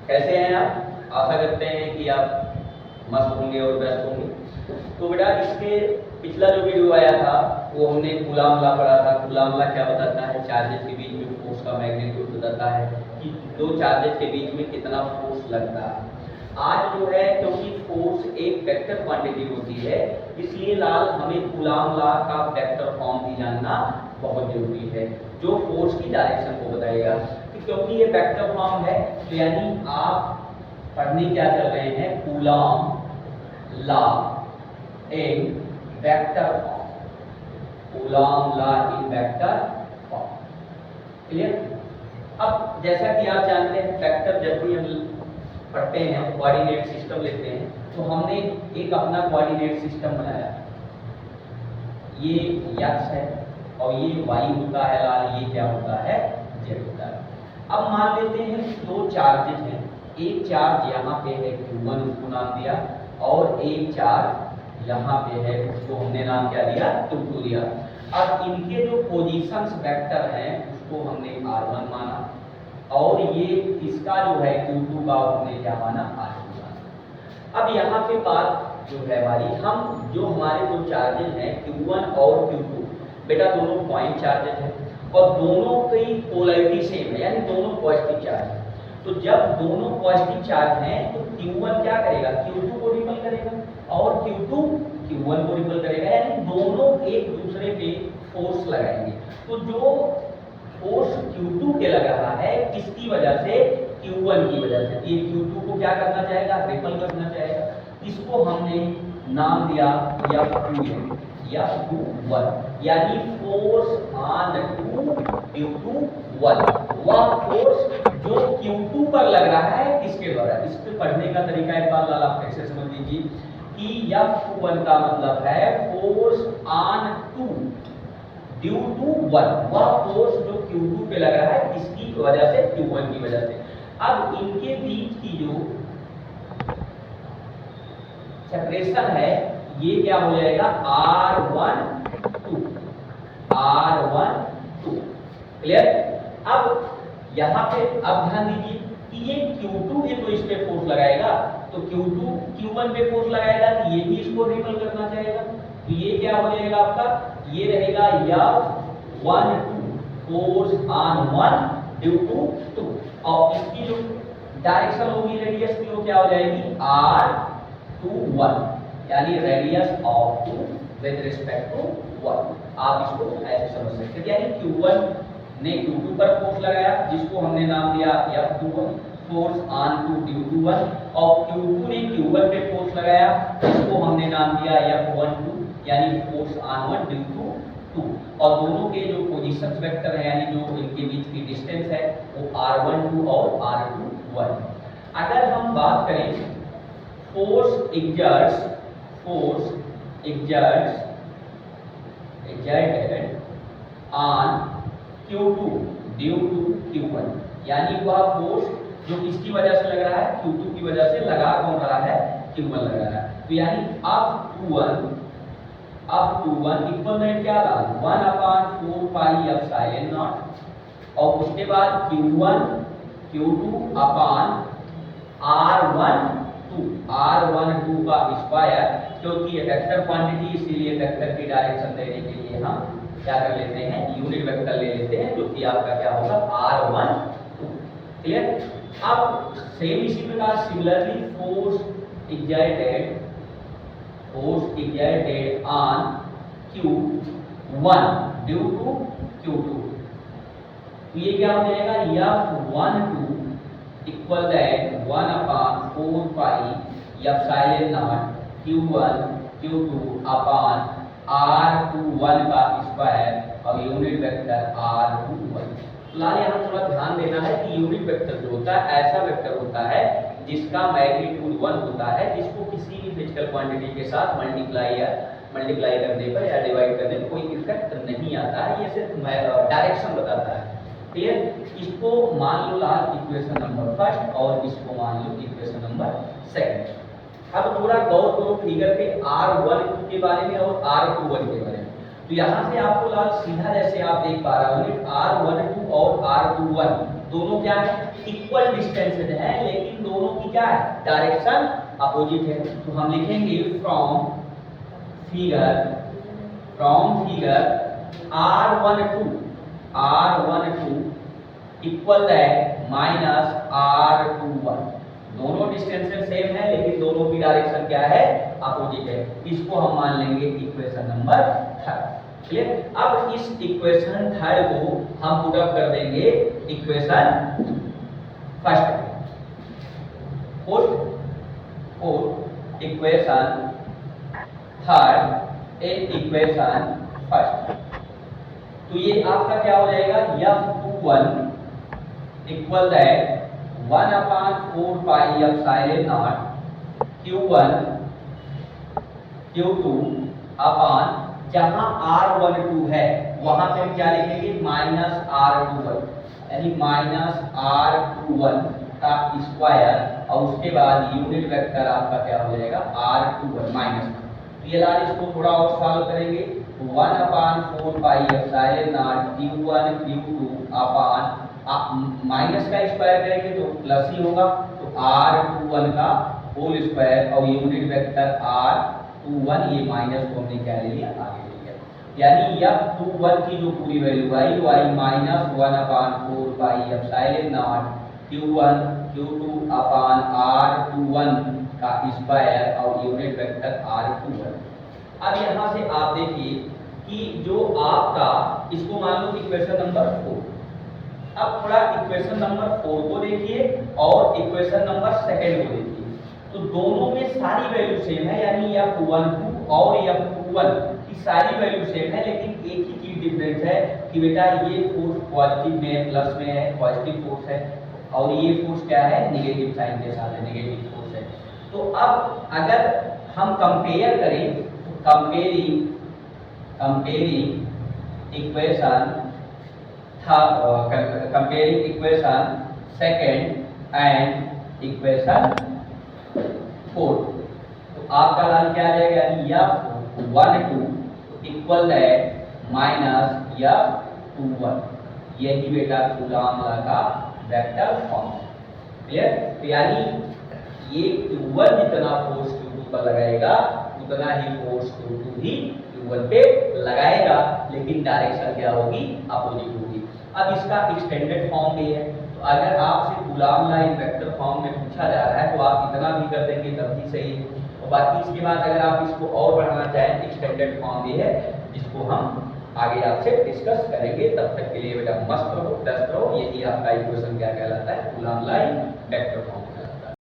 कैसे हैं आप? आशा करते हैं कि आप मस्त होंगे और व्यस्त होंगे। तो बेटा इसके पिछला जो वीडियो आया था वो हमने कूलाम लॉ पढ़ा था। कूलाम लॉ क्या बताता है? चार्जेस के बीच में फोर्स का मैग्नीट्यूड बताता है कि दो चार्जेस के बीच में कितना फोर्स लगता है। आज जो है क्योंकि फोर्स एक वेक्टर क्वांटिटी होती है, इसलिए लाल हमें कूलाम लॉ का वेक्टर फॉर्म भी जानना बहुत जरूरी है, जो फोर्स की डायरेक्शन को बताएगा। क्योंकि ये वेक्टर फॉर्म है तो यानी आप पढ़ने क्या चल रहे हैं? Coulomb law in vector form. Coulomb law in vector form. Clear? अब जैसा कि आप जानते हैं वेक्टर जब भी हम पढ़ते हैं कोऑर्डिनेट सिस्टम लेते हैं तो हमने एक अपना कोऑर्डिनेट सिस्टम बनाया। ये x है और ये y होता है लाल, ये क्या होता है? z होता है। अब मान लेते हैं दो चार्जेस हैं, एक चार्ज यहाँ पे है q1, उसको नाम दिया, और एक चार्ज यहाँ पे है, उसको हमने नाम क्या दिया? q2 दिया। अब इनके जो पोजीशंस वेक्टर हैं उसको हमने r1 माना, और ये इसका जो है q2 का हमने क्या माना? r2 माना। अब यहाँ पे बात जो है हमारी, हम जो हमारे दो चार्जेस हैं q1 और q2, बेटा दोनों पॉइंट चार्जेस हैं और दोनों की पोलैरिटी सेम है, यानी दोनों पॉजिटिव चार्ज है। तो जब दोनों पॉजिटिव चार्ज हैं तो q1 क्या करेगा? q2 को रिपल करेगा और q2 q1 को रिपल करेगा, यानी दोनों एक दूसरे पे फोर्स लगाएंगे। तो जो फोर्स q2 के लग रहा है किसकी वजह से? q1 की वजह से। ये q2 को क्या करना चाहेगा? रिपल करना चाहेगा। इसको हमने नाम दिया F2 या F2 यानी फोर्स ऑन 2 ड्यू टू 1। वह फोर्स जो q2 पर लग रहा है किसके द्वारा? इसके पढ़ने का तरीका एक बार लाल आप कैसे समझ लीजिए कि F1 का मतलब है फोर्स ऑन 2 ड्यू टू 1। वह फोर्स जो q2 पे लग रहा है किसकी वजह से? q1 की वजह से। अब इनके बीच की जो सेपरेशन है ये क्या हो जाएगा? R12। क्लियर? अब यहाँ पे अब ध्यान दीजिए कि ये q2 भी तो इस पे फोर्स लगाएगा, तो q2 q1 पे फोर्स लगाएगा तो ये भी इसको रिपल करना चाहेगा। तो ये क्या हो जाएगा आपका? ये रहेगा F12 force on 1 due to 2, और इसकी जो डायरेक्शन होगी रेडियस की वो क्या हो जाएगी? R21, यानी radius of 2 with respect to 1। आप इसको ऐसे समझ सकते हैं, यानी q1 ने q2 पर फोर्स लगाया जिसको हमने नाम दिया F21 force on 2 due to 1, और q2 ने q1 पे फोर्स लगाया जिसको हमने नाम दिया F12 यानी फोर्स ऑन 1 ड्यू टू 2। और दोनों के जो पोजीशंस वेक्टर है यानी जो इनके बीच की डिस्टेंस है वो R12 और R21। अगर हम बात करें force exerts on q2 due to q1, यानी वह फोर्स जो किसकी वजह से लग रहा है? q2 की वजह से लगा कौन रहा है? q1 लग रहा है। तो यानी F21 इक्वल में क्या था? 1/4 पाई एप्सिलॉन नॉट, और उसके बाद q1 q2 अपान R12 का स्क्वायर, क्योंकि ये वेक्टर क्वांटिटी इसीलिए वेक्टर की डायरेक्शन देने के लिए हम क्या कर लेते हैं? यूनिट वेक्टर ले लेते हैं, जो कि आपका क्या होगा? R12। क्लियर? अब सेम इसी प्रकार similarly force exerted on q1 due to q2, तो ये क्या हो जाएगा? F12 equal that 1/4 pi epsilon naught q1 q2 upon R21 का स्क्वायर और यूनिट वेक्टर R21। फिलहाल यहाँ थोड़ा ध्यान देना है कि यूनिट वेक्टर जो होता है ऐसा वेक्टर होता है जिसका मैग्नीट्यूड 1 होता है, जिसको किसी भी फिजिकल क्वांटिटी के साथ मल्टीप्लाई करने पर या डिवाइड करने पर कोई इफेक्ट नहीं आता है, ये सिर्फ डायरेक्शन बताता है। क्लियर? इसको मान लो लाल इक्वेशन नंबर फर्स्ट और इसको मान लो इक्वेशन नंबर सेकंड। अब थोड़ा गौर करो फिगर पे R12 के बारे में और R21 के बारे में। तो यहाँ से आपको लाल सीधा जैसे आप देख पा रहे होंगे R12 और R21 दोनों क्या है, इक्वल डिस्टेंसेज है, लेकिन दोनों की क्या है, डायरेक्शन अपोजिट है। तो हम लिखेंगे from figure R12 equal that minus R21। दोनों डिस्टेंसेज सेम है, लेकिन दोनों की डायरेक्शन क्या है, अपोजिट है। इसको हम मान लेंगे इक्वेशन नंबर 3। क्लियर। अब इस इक्वेशन 3 को हम पुट अप कर देंगे इक्वेशन फर्स्ट में। Put equation 3 in equation first. तो ये आपका क्या हो जाएगा, F21 equal that 1/4 pi epsilon naught Q1 Q2 upon, जहां R12 है वहां पे हम क्या लिखेंगे, माइनस R21, यानी माइनस R21 का स्क्वायर, और उसके बाद यूनिट वेक्टर आपका क्या हो जाएगा, R21 माइनस। तो ये लाल इसको थोड़ा और सॉल्व करेंगे, 1/4 pi epsilon naught Q1 Q2 upon, minus का स्क्वायर करेंगे तो प्लस ही होगा, तो R21 का होल स्क्वायर और यूनिट वेक्टर R21, ये माइनस को हमने क्या ले लिया, आगे ले लिया। यानी F21 की जो पूरी वैल्यू आई वो I minus 1/4 pi epsilon naught Q1 Q2 upon R21 का स्क्वायर और यूनिट वेक्टर R21। अब यहाँ से आप देखिए कि जो आपका, इसको मान लो इक्वेशन नंबर 4। अब थोड़ा इक्वेशन नंबर 4 को देखिए और इक्वेशन नंबर 2 को देखिए, तो दोनों में सारी वैल्यू सेम है, यानी F12 और F21 की सारी वैल्यू सेम है, लेकिन एक ही चीज डिफरेंस है कि बेटा ये फोर्स पॉजिटिव में, प्लस में है, पॉजिटिव फोर्स है, और ये फोर्स क्या है, नेगेटिव साइन के साथ है, नेगेटिव फोर्स है। तो अब अगर हम कंपेयर करें, तो comparing equation comparing equation second and equation 4, तो आपका लाल क्या आ जाएगा, F12 equal that minus F21, यही बेटा कूलॉम लॉ का वेक्टर फॉर्म। क्लियर। तो यानी ये Q1 जितना फोर्स Q2 पर लगाएगा उतना ही फोर्स Q2 भी Q1 पे लगाएगा, लेकिन डायरेक्शन क्या होगी, अपोजिट होगी। अब इसका एक्सटेंडेड फॉर्म भी है, तो अगर आपसे Coulomb law in vector form में पूछा जा रहा है तो आप इतना भी कर देंगे तब भी सही है, और बाकी इसके बाद अगर आप इसको और बढ़ाना चाहें, एक्सटेंडेड फॉर्म भी है, जिसको हम आगे आपसे डिस्कस करेंगे। तब तक के लिए बेटा मस्त रहो, व्यस्त रहो। यही आपका इक्वेशन क्या कहलाता है, Coulomb law in vector form कहलाता है।